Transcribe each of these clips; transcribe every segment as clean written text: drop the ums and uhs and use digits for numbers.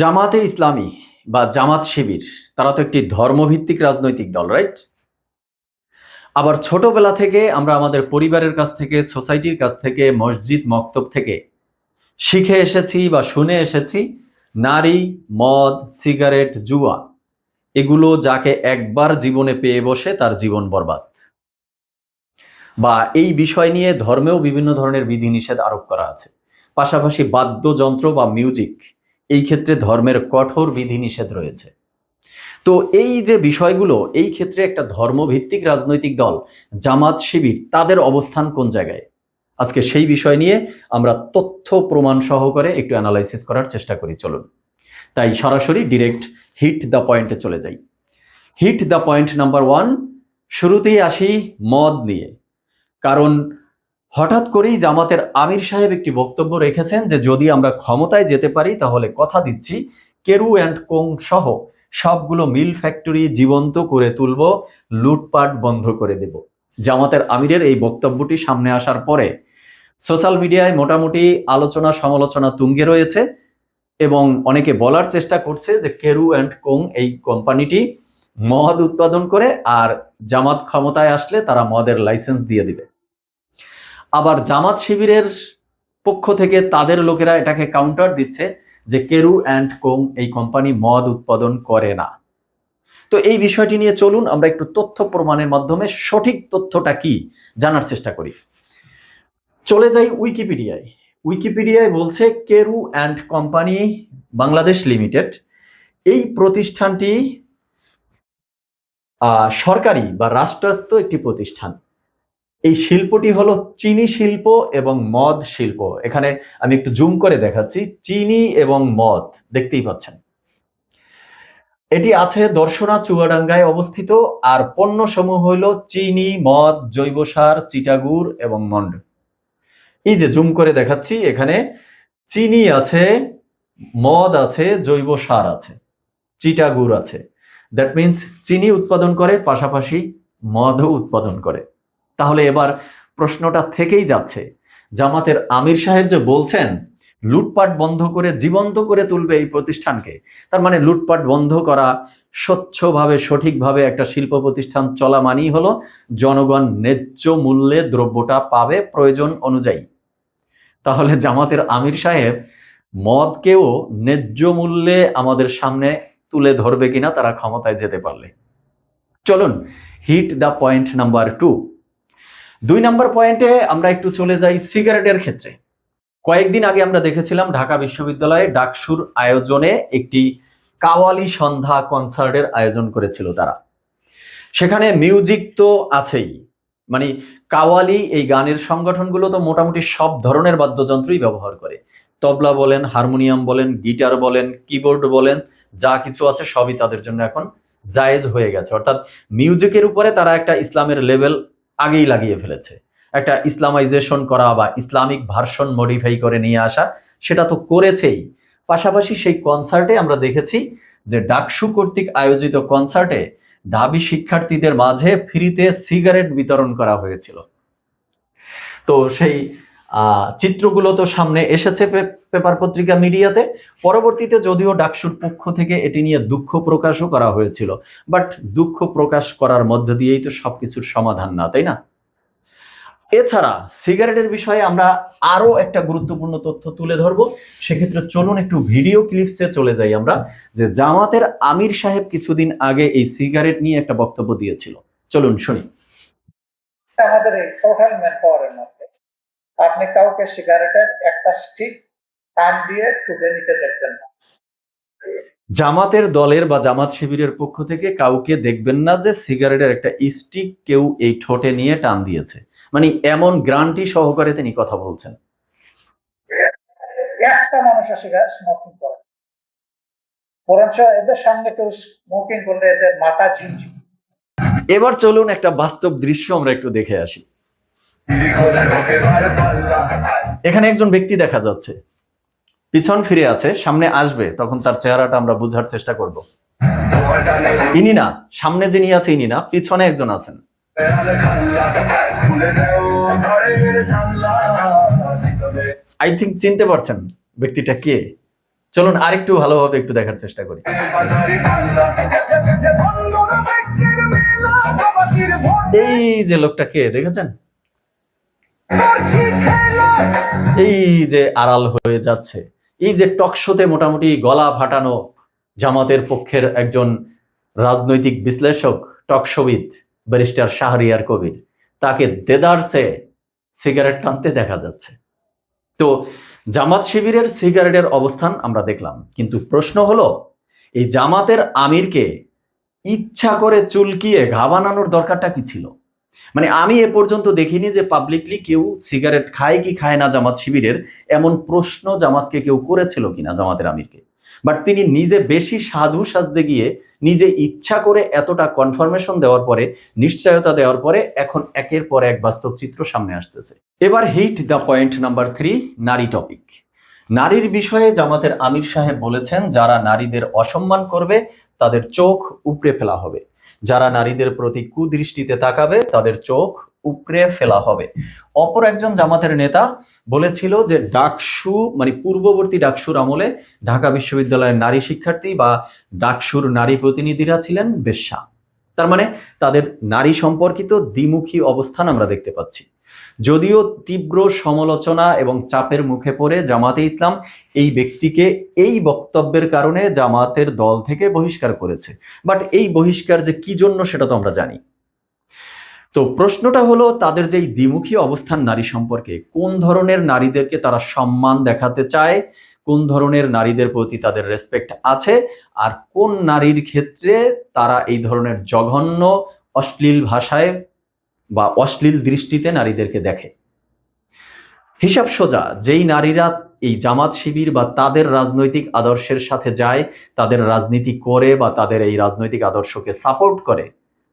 জামাতে ইসলামী বা জামাত শিবির তারা তো একটি ধর্মভিত্তিক রাজনৈতিক দল, রাইট? আবার ছোটবেলা থেকে আমরা আমাদের পরিবারের কাছ থেকে, সোসাইটির কাছ থেকে, মসজিদ মক্তব থেকে শিখে এসেছি বা শুনে এসেছি নারী, মদ, সিগারেট, জুয়া এগুলো যাকে একবার জীবনে পেয়ে বসে তার জীবন বরবাদ। বা এই বিষয় নিয়ে ধর্মেও বিভিন্ন ধরনের বিধিনিষেধ আরোপ করা আছে। পাশাপাশি বাদ্যযন্ত্র বা মিউজিক এই ক্ষেত্রে ধর্মের কঠোর বিধিনিষেধ রয়েছে। তো এই যে বিষয়গুলো, এই ক্ষেত্রে একটা ধর্মভিত্তিক রাজনৈতিক দল জামাত শিবির তাদের অবস্থান কোন জায়গায়, আজকে সেই বিষয় নিয়ে আমরা তথ্য প্রমাণ সহকারে একটু অ্যানালাইসিস করার চেষ্টা করি। চলুন তাই সরাসরি ডিরেক্ট হিট দ্য পয়েন্টে চলে যাই। হিট দ্য পয়েন্ট নাম্বার 1, শুরুতেই আসি মদ নিয়ে। কারণ হঠাৎ করেই জামাতের আমির সাহেব একটি বক্তব্য রেখেছেন যে যদি আমরা ক্ষমতায় যেতে পারি তাহলে কথা দিচ্ছি কেরু অ্যান্ড কোং সহ সবগুলো মিল ফ্যাক্টরি জীবন্ত করে তুলব, লুটপাট বন্ধ করে দেব। জামাতের আমিরের এই বক্তব্যটি সামনে আসার পরে সোশ্যাল মিডিয়ায় মোটামুটি আলোচনা সমালোচনা তুঙ্গে রয়েছে এবং অনেকে বলার চেষ্টা করছে যে কেরু অ্যান্ড কোং এই কোম্পানিটি মদ উৎপাদন করে, আর জামাত ক্ষমতায় আসলে তারা মদের লাইসেন্স দিয়ে দিবে। আবার জামাত শিবিরের পক্ষ থেকে তাদের লোকেরা এটাকে কাউন্টার দিচ্ছে যে কেরু অ্যান্ড কোং এই কোম্পানি মদ উৎপাদন করে না। তো এই বিষয়টি নিয়ে চলুন আমরা একটু তথ্য প্রমাণের মাধ্যমে সঠিক তথ্যটা কি জানার চেষ্টা করি। চলে যাই উইকিপিডিয়ায়। উইকিপিডিয়ায় বলছে Carew and company Bangladesh limited এই প্রতিষ্ঠানটি সরকারি বা রাষ্ট্রায়ত্ত একটি প্রতিষ্ঠান। এই শিল্পটি হলো চিনি শিল্প এবং মদ শিল্প। এখানে আমি একটু জুম করে দেখাচ্ছি, চিনি এবং মদ দেখতেই পাচ্ছেন। এটি আছে দর্শনা চুয়াডাঙ্গায় অবস্থিত। আর পণ্য সমূহ হইল চিনি, মদ, জৈব সার, চিটাগুড় এবং মন্ড। এই যে জুম করে দেখাচ্ছি, এখানে চিনি আছে, মদ আছে, জৈব সার আছে, চিটাগুড় আছে। দ্যাট মিন্স চিনি উৎপাদন করে, পাশাপাশি মদও উৎপাদন করে। তাহলে এবার প্রশ্নটা থেকেই যাচ্ছে, জামাতের আমির সাহেব যে বলছেন লুটপাট বন্ধ করে জীবন্ত করে তুলবে এই প্রতিষ্ঠানকে, তার মানে লুটপাট বন্ধ করা, স্বচ্ছভাবে সঠিকভাবে একটা শিল্প প্রতিষ্ঠান চলা মানেই হলো জনগণ ন্যায্য মূল্যে দ্রব্যটা পাবে প্রয়োজন অনুযায়ী। তাহলে জামাতের আমির সাহেব মদকেও ন্যায্য মূল্যে আমাদের সামনে তুলে ধরবে কিনা তারা ক্ষমতায় যেতে পারলে। চলুন হিট দ্য পয়েন্ট নাম্বার 2। 2 নম্বর পয়েন্টে আমরা একটু চলে যাই সিগারেটের ক্ষেত্রে। কয়েকদিন আগে আমরা দেখেছিলাম ঢাকা বিশ্ববিদ্যালয়ে ডাকসুর আয়োজনে একটি কাওয়ালি সন্ধ্যা কনসার্টের আয়োজন করেছিল তারা। সেখানে মিউজিক তো আছেই, মানে কাওয়ালি এই গানের সংগঠনগুলো তো মোটামুটি সব ধরনের বাদ্যযন্ত্রই ব্যবহার করে। তবলা বলেন, হারমোনিয়াম বলেন, গিটার বলেন, কিবোর্ড বলেন, যা কিছু আছে সবই তাদের জন্য এখন জায়েজ হয়ে গেছে। অর্থাৎ মিউজিকের উপরে তারা একটা ইসলামের লেভেল আগেই লাগিয়ে ফেলেছে। একটা ইসলামাইজেশন করা বা ইসলামিক ভার্সন মডিফাই করে নিয়ে আসা, সেটা তো করেছেই। পাশাপাশি সেই কনসার্টে আমরা দেখেছি যে ডাকসু কর্তৃক আয়োজিত কনসার্টে ঢাবি শিক্ষার্থীদের মাঝে ফ্রিতে সিগারেট বিতরণ করা হয়েছিল। তো সেই চিত্রগুলো তো সামনে এসেছে পেপার পত্রিকা মিডিয়াতে। পরবর্তীতে যদিও ডাকসুর পক্ষ থেকে এটি নিয়ে দুঃখ প্রকাশও করা হয়েছিল, বাট দুঃখ প্রকাশ করার মধ্য দিয়েই তো সবকিছুর সমাধান না, তাই না? এছাড়া সিগারেটের বিষয়ে আমরা আরো একটা গুরুত্বপূর্ণ তথ্য তুলে ধরবো। সেক্ষেত্রে চলুন একটু ভিডিও ক্লিপসে চলে যাই আমরা, যে জামাতের আমির সাহেব কিছুদিন আগে এই সিগারেট নিয়ে একটা বক্তব্য দিয়েছিল। চলুন শুনি। আমাদের এই টোটাল ম্যান পাওয়ারের মধ্যে আপনি কাউকে সিগারেটের একটা স্টিক টান দিয়ে ঠুকে নিতে দেখবেন না। জামাতের দলের বা জামাত শিবিরের পক্ষ থেকে কাউকে দেখবেন না যে সিগারেটের একটা স্টিক কেউ এই ঠোঁটে নিয়ে টান দিয়েছে, মানে এমন গ্যারান্টি সহকারে তিনি কথা বলছেন। একটা মানুষও সিগারেট স্মোকিং করে, বরঞ্চ এদের সামনে কেউ স্মোকিং করলে এদের মাথা ঝিমঝিম। এবার চলুন একটা বাস্তব দৃশ্য আমরা একটু দেখে আসি। এখানে একজন ব্যক্তি দেখা যাচ্ছে, পিছন ফিরে আছে, সামনে আসবে তখন তার চেহারাটা আমরা বোঝার চেষ্টা করব। ইনি না, সামনে যিনি আছে ইনি না, পিছনে একজন আছেন। আই থিঙ্ক চিনতে পারছেন ব্যক্তিটা কে। চলুন আরেকটু ভালোভাবে একটু দেখার চেষ্টা করি। এই যে লোকটা কে দেখেছেন, এই যে আড়াল হয়ে যাচ্ছে, এই যে টকশোতে মোটামুটি গলা ফাটানো জামাতের পক্ষের একজন রাজনৈতিক বিশ্লেষক, টকশোবিদ ব্যারিস্টার শাহরিয়ার কবির, তাকে দেদারসে সিগারেট টানতে দেখা যাচ্ছে। তো জামাত শিবিরের সিগারেটের অবস্থান আমরা দেখলাম, কিন্তু প্রশ্ন হলো এই জামাতের আমিরকে ইচ্ছা করে চুলকিয়ে ঘা বানানোর দরকারটা কি ছিল? মানে আমি এ পর্যন্ত দেখিনি যে পাবলিকলি কেউ সিগারেট খায় কি খায় না জামাত শিবিরের, এমন প্রশ্ন জামাতকে কেউ করেছিল কিনা, জামাতের আমিরকে। বাট তিনি নিজে বেশি সাধু সাজতে গিয়ে নিজে ইচ্ছা করে এতটা কনফার্মেশন দেওয়ার পরে, নিশ্চয়তা দেওয়ার পরে এখন একের পর এক বাস্তব চিত্র সামনে আসতেছে। এবার হিট দ্য পয়েন্ট নাম্বার 3, নারী টপিক। নারীর বিষয়ে জামাতের আমির সাহেব বলেছেন, যারা নারীদের অসম্মান করবে তাদের চোখ উপড়ে ফেলা হবে, যারা নারীদের প্রতি কুদৃষ্টিতে তাকাবে তাদের চোখ উপড়ে ফেলা হবে। অপর একজন জামাতের নেতা বলেছিল যে ডাকসু মানে পূর্ববর্তী ডাকসুর আমলে ঢাকা বিশ্ববিদ্যালয়ের নারী শিক্ষার্থী বা ডাকসুর নারী প্রতিনিধিরা ছিলেন বেশ্যা। তার মানে তাদের নারী সম্পর্কিত দ্বিমুখী অবস্থান আমরা দেখতে পাচ্ছি। যদিও তীব্র সমালোচনা এবং চাপের মুখে পড়ে জামাতে ইসলাম এই ব্যক্তিকে এই বক্তব্যের কারণে জামাতের দল থেকে বহিষ্কার করেছে, বাট এই বহিষ্কার যে কি জন্য সেটা তো আমরা জানি। তো প্রশ্নটা হলো তাদের যে এই দ্বিমুখী অবস্থান নারী সম্পর্কে, কোন ধরনের নারীদেরকে তারা সম্মান দেখাতে চায়, কোন ধরনের নারীদের প্রতি তাদের রেসপেক্ট আছে, আর কোন নারীর ক্ষেত্রে তারা এই ধরনের জঘন্য অশ্লীল ভাষায় বা অশ্লীল দৃষ্টিতে নারীদেরকে দেখে। হিসাব সোজা, যেই নারীরা এই জামাত শিবির বা তাদের রাজনৈতিক আদর্শের সাথে যায়, তাদের রাজনীতি করে বা তাদের এই রাজনৈতিক আদর্শকে সাপোর্ট করে,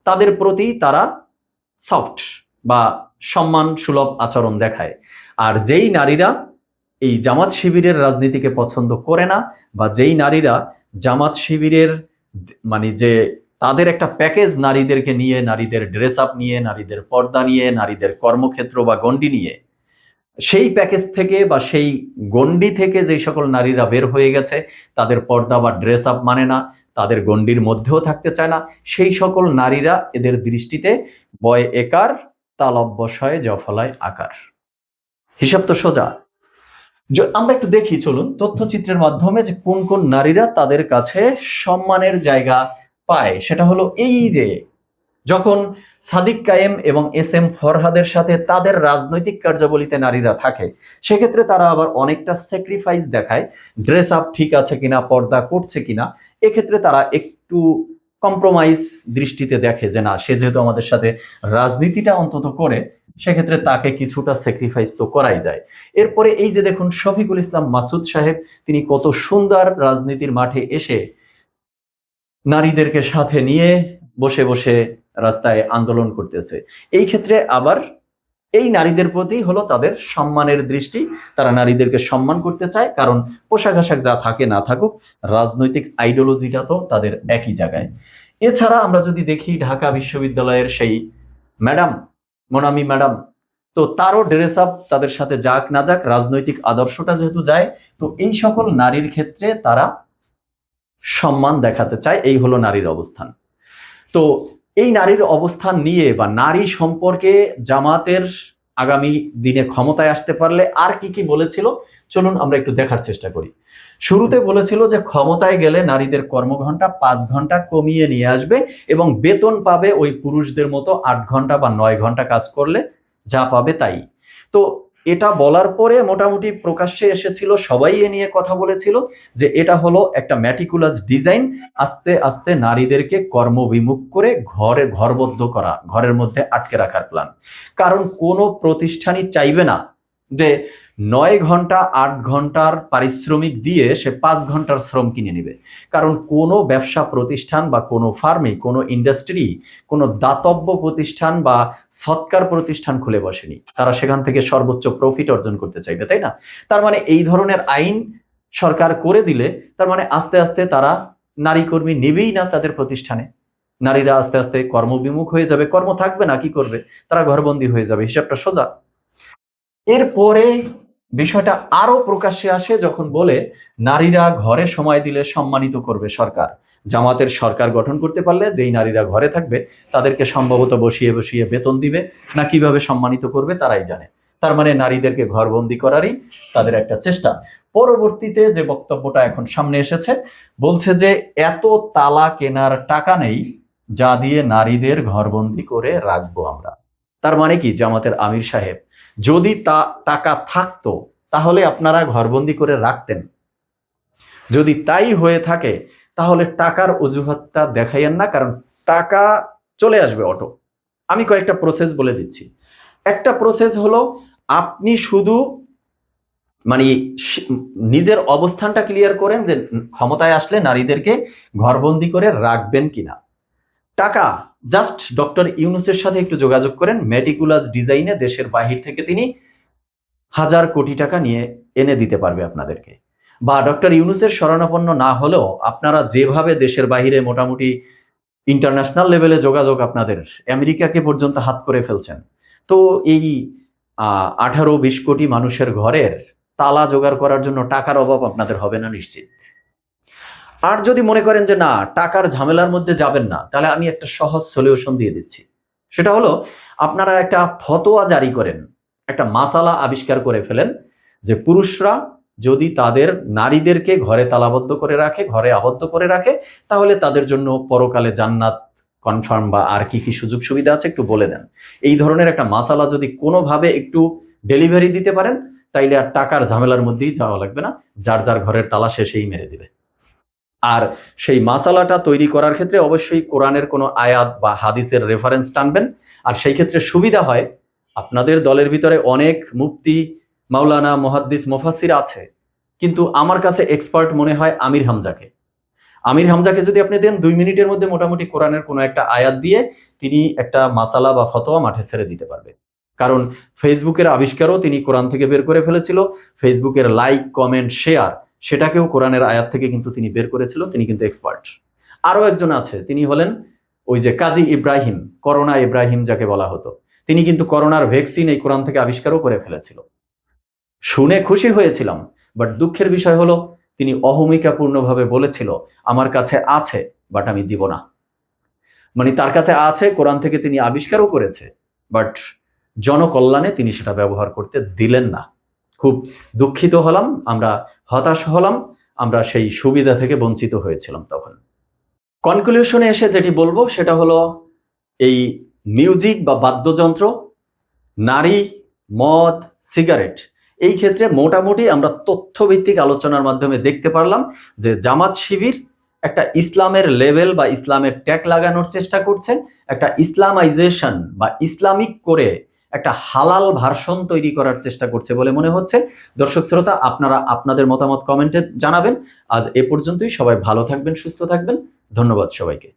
তাদের প্রতি তারা সফট বা সম্মান সুলভ আচরণ দেখায়। আর যেই নারীরা এই জামাত শিবিরের রাজনীতিকে পছন্দ করে না, বা যেই নারীরা জামাত শিবিরের মানে যে তাদের একটা প্যাকেজ নারীদেরকে নিয়ে, নারীদের ড্রেস আপ নিয়ে, নারীদের পর্দা নিয়ে, নারীদের কর্মক্ষেত্র বা গণ্ডি নিয়ে, সেই প্যাকেজ থেকে বা সেই গণ্ডি থেকে যেই সকল নারীরা বের হয়ে গেছে, তাদের পর্দা বা ড্রেস আপ মানে না, তাদের গণ্ডির মধ্যেও থাকতে চায় না, সেই সকল নারীরা এদের দৃষ্টিতে বয় একার তালব্যশয় জফলায় আকার। হিসাব তো সোজা। আমরা একটু দেখি, চলুন তথ্যচিত্রের মাধ্যমে যে কোন কোন নারীরা তাদের কাছে সম্মানের জায়গা পায়। সেটা হলো এই যে যখন সাদিক কায়েম এবং এস এম ফরহাদের সাথে তাদের রাজনৈতিক কার্যাবলীতে নারীরা থাকে, সেক্ষেত্রে তারা আবার অনেকটা স্যাক্রিফাইস দেখায়, ড্রেস আপ ঠিক আছে কিনা, পর্দা করছে কিনা, এক্ষেত্রে তারা একটু কম্প্রোমাইজ দৃষ্টিতে দেখে যে না, সে যেহেতু আমাদের সাথে রাজনীতিটা অন্তত করে, সেক্ষেত্রে তাকে কিছুটা স্যাক্রিফাইস তো করাই যায়। এরপরে এই যে দেখুন শফিকুল ইসলাম মাসুদ সাহেব, তিনি কত সুন্দর রাজনীতির মাঠে এসে নারীদেরকে সাথে নিয়ে বসে বসে রাস্তায় আন্দোলন করতেছে। এই ক্ষেত্রে আবার এই নারীদের প্রতি হলো তাদের সম্মানের দৃষ্টি, তারা নারীদেরকে সম্মান করতে চায়, কারণ পোশাক আশাক যা থাকে না থাকুক, রাজনৈতিক আইডিওলজিটা তো তাদের একই জায়গায়। এছাড়া আমরা যদি দেখি ঢাকা বিশ্ববিদ্যালয়ের সেই ম্যাডাম মোনামি ম্যাডাম, তো তারও ড্রেস আপ তাদের সাথে যাক না যাক, রাজনৈতিক আদর্শটা যেহেতু যায়, তো এই সকল নারীর ক্ষেত্রে তারা সম্মান দেখাতে চায়। এই হলো নারীর অবস্থান। তো এই নারীর অবস্থান নিয়ে বা নারী সম্পর্কে জামাতের আগামী দিনে ক্ষমতায় আসতে পারলে আর কি কি বলেছিল, চলুন আমরা একটু দেখার চেষ্টা করি। শুরুতে বলেছিল যে ক্ষমতায় গেলে নারীদের কর্মঘণ্টা 5 ঘন্টা কমিয়ে নিয়ে আসবে এবং বেতন পাবে ওই পুরুষদের মতো 8 ঘন্টা বা 9 ঘন্টা কাজ করলে যা পাবে তাই। তো এটা বলার পরে মোটামুটি প্রকাশ্যে এসেছিল, সবাই এ নিয়ে কথা বলেছিল যে এটা হলো একটা ম্যাটিকুলাস ডিজাইন, আস্তে আস্তে নারীদেরকে কর্মবিমুখ করে ঘরবদ্ধ করা, ঘরের মধ্যে আটকে রাখার প্ল্যান। কারণ কোনো প্রতিষ্ঠানই চাইবে না যে 9 ঘন্টা 8 ঘন্টার পারিশ্রমিক দিয়ে সে 5 ঘন্টার শ্রম কিনে নেবে। কারণ কোনো ব্যবসা প্রতিষ্ঠান বা কোনো ফার্মে, কোনো ইন্ডাস্ট্রি, কোনো দাতব্য প্রতিষ্ঠান বা সৎকার প্রতিষ্ঠান খুলে বসেনি, তারা সেখান থেকে সর্বোচ্চ প্রফিট অর্জন করতে চাইবে, তাই না? তার মানে এই ধরনের আইন সরকার করে দিলে তার মানে আস্তে আস্তে তারা নারী কর্মী নেবেই না তাদের প্রতিষ্ঠানে। নারীরা আস্তে আস্তে কর্মবিমুখ হয়ে যাবে, কর্ম থাকবে না, কি করবে? তারা ঘরবন্দি হয়ে যাবে। হিসাবটা সোজা। এরপরে বিষয়টা আরো প্রকাশ্যে আসে যখন বলে নারীরা ঘরে সময় দিলে সম্মানিত করবে সরকার। জামাতের সরকার গঠন করতে পারলে যেই নারীরা ঘরে থাকবে তাদেরকে সম্ভবত বসিয়ে বসিয়ে বেতন দিবে, না কিভাবে সম্মানিত করবে তারাই জানে। তার মানে নারীদেরকে ঘরবন্দি করারই তাদের একটা চেষ্টা। পরবর্তীতে যে বক্তব্যটা এখন সামনে এসেছে, বলছে যে এত তালা কেনার টাকা নেই যা দিয়ে নারীদের ঘরবন্দি করে রাখবো আমরা। তার মানে কি জামাতের আমির সাহেব, যদি টাকা থাকতো তাহলে আপনারা ঘরবন্দি করে রাখতেন। যদি তাই হয়ে থাকে তাহলে টাকার অজুহাতটা দেখাইয়েন না, কারণ টাকা চলে আসবে অটো। আমি কয়েকটা প্রসেস বলে দিচ্ছি। একটা প্রসেস হলো আপনি শুধু মানে নিজের অবস্থানটা ক্লিয়ার করেন যে ক্ষমতায় আসলে নারীদেরকে ঘরবন্দি করে রাখবেন কিনা। টাকা জাস্ট ডক্টর ইউনূসের সাথে একটু যোগাযোগ করেন, মেটিকুলাস ডিজাইনে দেশের বাহির থেকে তিনি 1000 কোটি টাকা নিয়ে এনে দিতে পারবে আপনাদেরকে। বা ডক্টর ইউনূসের শরণাপন্ন না হলেও আপনারা যেভাবে দেশের বাহিরে মোটামুটি ইন্টারন্যাশনাল লেভেলে যোগাযোগ আপনাদের, আমেরিকাকে পর্যন্ত হাত করে ফেলছেন, তো এই 18-20 কোটি মানুষের ঘরের তালা জোগাড় করার জন্য টাকার অভাব আপনাদের হবে না নিশ্চিত। আর যদি মনে করেন যে না, টাকার ঝামেলার মধ্যে যাবেন না, তাহলে আমি একটা সহজ সলিউশন দিয়ে দিচ্ছি। সেটা হলো আপনারা একটা ফতোয়া জারি করেন, একটা মাসালা আবিষ্কার করে ফেলেন যে পুরুষরা যদি তাদের নারীদেরকে ঘরে তালাবদ্ধ করে রাখে, ঘরে আবদ্ধ করে রাখে, তাহলে তাদের জন্য পরকালে জান্নাত কনফার্ম, বা আর কি কি সুযোগ সুবিধা আছে একটু বলে দেন। এই ধরনের একটা মাসালা যদি কোনোভাবে একটু ডেলিভারি দিতে পারেন, তাইলে আর টাকার ঝামেলার মধ্যেই যাওয়া লাগবে না, যার যার ঘরের তালা শেষেই মেরে দিবে। আর সেই মাসালাটা তৈরি করার ক্ষেত্রে অবশ্যই কোরআনের কোনো আয়াত বা হাদিসের রেফারেন্স টানবেন। আর সেই ক্ষেত্রে সুবিধা হয়, আপনাদের দলের ভিতরে অনেক মুফতি, মাওলানা, মুহাদ্দিস, মুফাসসির আছে, কিন্তু আমার কাছে এক্সপার্ট মনে হয় আমির হামজাকে। আমির হামজাকে যদি আপনি দেন 2 মিনিটের মধ্যে মোটামুটি কোরআনের কোনো একটা আয়াত দিয়ে তিনি একটা মাসালা বা ফতোয়া মাঠে ছেড়ে দিতে পারবে। কারণ ফেসবুকের আবিষ্কারও তিনি কোরআন থেকে বের করে ফেলেছিল, ফেসবুকের লাইক, কমেন্ট, শেয়ার সেটাকেও কোরআনের আয়াত থেকে কিন্তু তিনি বের করেছিল, তিনি কিন্তু এক্সপার্ট। আরো একজন আছে, তিনি হলেন ওই যে কাজী ইব্রাহিম, করোনা ইব্রাহিম যাকে বলা হতো, তিনি কিন্তু করোনার ভ্যাকসিন এই কোরআন থেকে আবিষ্কারও করে ফেলেছিল। শুনে খুশি হয়েছিলাম, বাট দুঃখের বিষয় হলো তিনি অহমিকাপূর্ণভাবে বলেছিল আমার কাছে আছে বাট আমি দিব না। মানে তার কাছে আছে, কোরআন থেকে তিনি আবিষ্কারও করেছে, বাট জনকল্যাণে তিনি সেটা ব্যবহার করতে দিলেন না। খুব দুঃখিত হলাম, আমরা হতাশ হলাম, আমরা সেই সুবিধা থেকে বঞ্চিত হয়েছিলাম তখন। কনক্লুশনে এসে যেটি বলবো সেটা হলো এই মিউজিক বা বাদ্যযন্ত্র, নারী, মদ, সিগারেট, এই ক্ষেত্রে মোটামুটি আমরা তথ্যভিত্তিক আলোচনার মাধ্যমে দেখতে পারলাম যে জামাত শিবির একটা ইসলামের লেভেল বা ইসলামের ট্যাগ লাগানোর চেষ্টা করছে, একটা ইসলামাইজেশন বা ইসলামিক করে একটা হালাল ভার্সন তৈরি করার চেষ্টা করছে বলে মনে হচ্ছে। দর্শক শ্রোতা, আপনারা আপনাদের মতামত কমেন্টে জানাবেন। আজ এ পর্যন্তই, সবাই ভালো থাকবেন, সুস্থ থাকবেন, ধন্যবাদ সবাইকে।